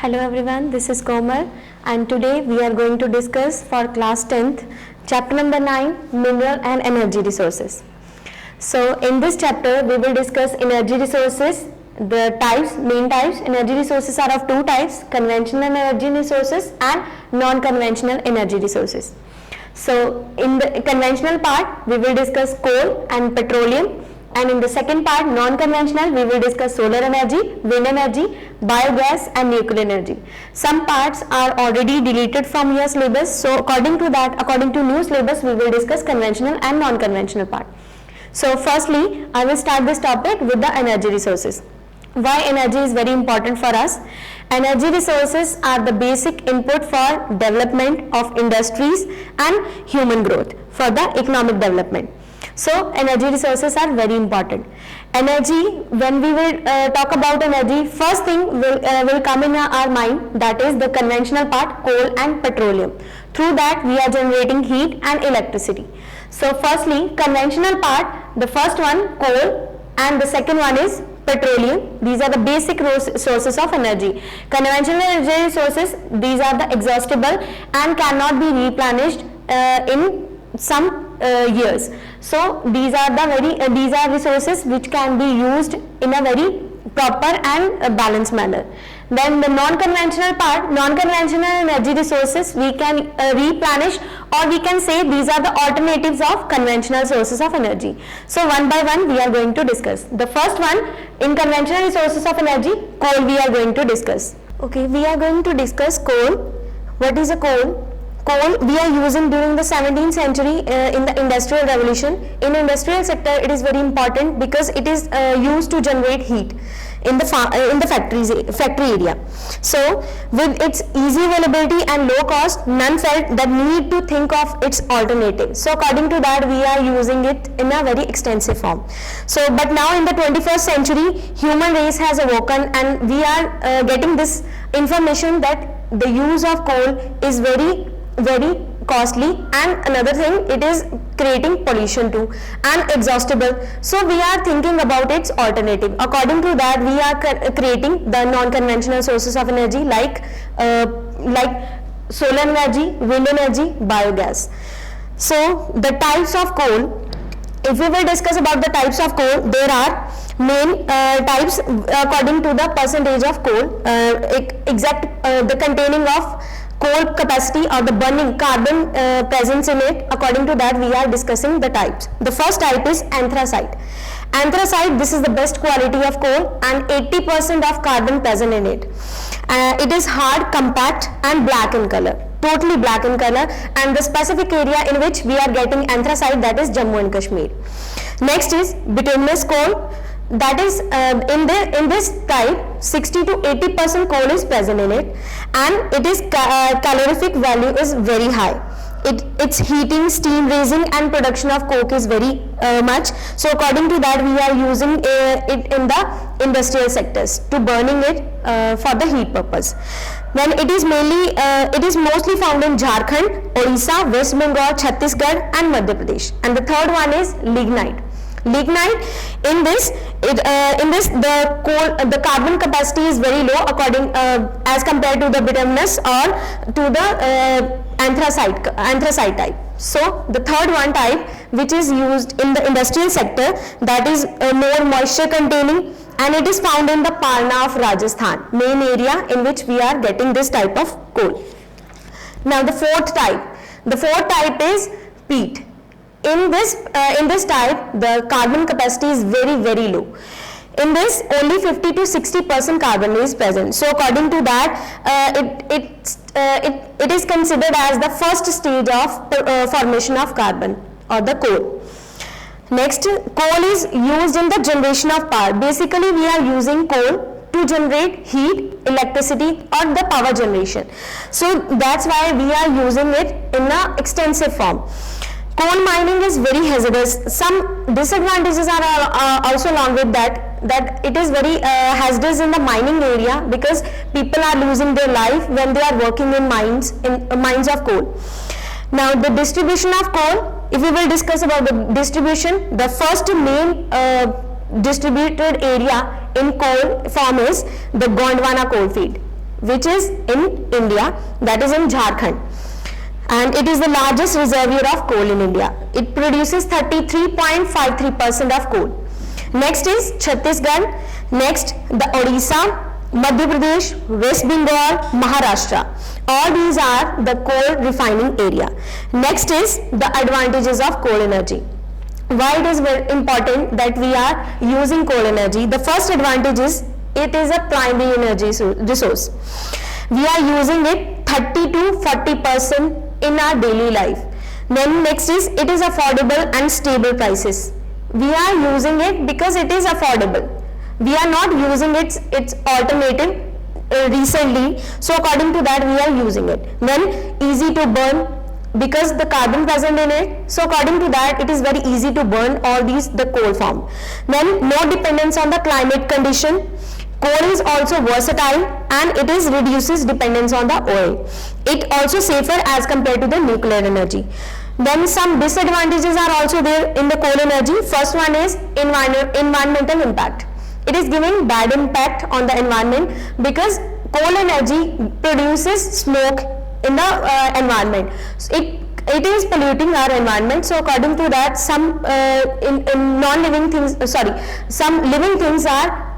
Hello everyone, this is Komal and today we are going to discuss for class 10th chapter number 9 mineral and energy resources. So in this chapter we will discuss energy resources, the types, main types. Energy resources are of two types, conventional energy resources and non-conventional energy resources. So in the conventional part we will discuss coal and petroleum, and in the second part non-conventional we will discuss solar energy, wind energy, biogas and nuclear energy. Some parts are already deleted from your syllabus, so according to new syllabus we will discuss conventional and non-conventional part. So firstly I will start this topic with the energy resources. Why energy is very important for us? Energy resources are the basic input for development of industries and human growth for the economic development. So energy resources are very important. Energy, when we will talk about energy, first thing will come in our mind, that is the conventional part, coal and petroleum. Through that we are generating heat and electricity. So firstly conventional part, the first one coal and the second one is petroleum. These are the basic sources of energy. Conventional energy resources, these are the exhaustible and cannot be replenished in some years. So these are resources which can be used in a very proper and balanced manner. Then the non-conventional part, non-conventional energy resources we can replenish, or we can say these are the alternatives of conventional sources of energy. So one by one we are going to discuss. The first one, in conventional resources of energy, coal we are going to discuss. Okay, we are going to discuss coal. What is a coal? Coal we are using during the 17th century in the industrial revolution. In industrial sector it is very important because it is used to generate heat in the factory area. So with its easy availability and low cost, none felt the need to think of its alternative. So according to that we are using it in a very extensive form. So but now in the 21st century human race has awoken and we are getting this information that the use of coal is very costly, and another thing, it is creating pollution too and exhaustible. So we are thinking about its alternative. According to that we are creating the non-conventional sources of energy like solar energy, wind energy, biogas. So the types of coal, if we will discuss about the types of coal, there are main types according to the percentage of coal, the containing of coal capacity or the burning carbon presence in it. According to that we are discussing the types. The first type is anthracite. Anthracite, this is the best quality of coal and 80% of carbon present in it. It is hard, compact and black in color, totally black in color, and the specific area in which we are getting anthracite, that is Jammu and Kashmir. Next is bituminous coal. That is in this type 60 to 80% coal is present in it, and it is calorific value is very high. Its heating, steam raising and production of coke is very much. So according to that we are using it in the industrial sectors to burning it for the heat purpose. Then it is mostly found in Jharkhand, Odisha, West Bengal, Chhattisgarh and Madhya Pradesh. And the third one is lignite. Lignite, in this the carbon capacity is very low as compared to the bituminous or to the anthracite type. So the third one type which is used in the industrial sector, that is more moisture containing, and it is found in the Palna of Rajasthan, main area in which we are getting this type of coal. Now the fourth type is peat. In this type the carbon capacity is very low. In this only 50 to 60% carbon is present. So according to that it is considered as the first stage of formation of carbon or the coal. Next, coal is used in the generation of power. Basically we are using coal to generate heat, electricity or the power generation. So that's why we are using it in an extensive form. Coal mining is very hazardous. Some disadvantages are also along with that it is very hazardous in the mining area because people are losing their life when they are working in mines of coal. Now the distribution of coal, if we will discuss about the distribution, the first main distributed area in coal form is the Gondwana coal field. which is in India, that is in Jharkhand. And it is the largest reservoir of coal in India. It produces 33.53% of coal. Next is Chhattisgarh, next the Odisha, Madhya Pradesh, West Bengal, Maharashtra. All these are the coal refining area. Next is the advantages of coal energy. Why it is very important that we are using coal energy? The first advantage is it is a primary energy resource. We are using it 30 to 40% in our daily life. Then next is it is affordable and stable prices. We are using it because it is affordable. We are not using its alternative recently, so according to that we are using it. Then easy to burn because the carbon present in it, so according to that it is very easy to burn all these the coal form. Then no dependence on the climate condition. Coal is also versatile and it is reduces dependence on the oil. It also safer as compared to the nuclear energy. Then some disadvantages are also there in the coal energy. First one is environmental impact. It is giving bad impact on the environment because coal energy produces smoke in the environment. So it is polluting our environment. So according to that, some non-living things, some living things are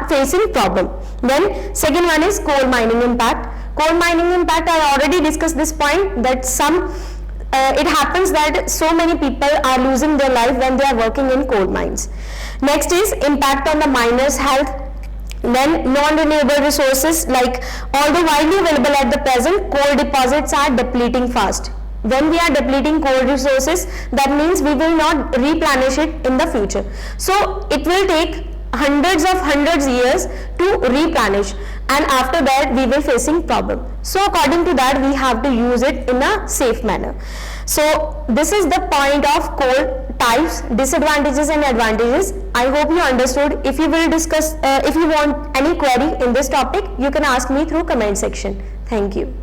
facing problem. Then second one is coal mining impact. Coal mining impact, I already discussed this point that it happens that so many people are losing their life when they are working in coal mines. Next is impact on the miners' health. Then non-renewable resources, like although widely available at the present, coal deposits are depleting fast. When we are depleting coal resources, that means we will not replenish it in the future. So it will take hundreds years to replenish, and after that we will facing problem. So according to that we have to use it in a safe manner. So this is the point of coal types, disadvantages and advantages. I hope you understood. If you will discuss, if you want any query in this topic, you can ask me through comment section. Thank you.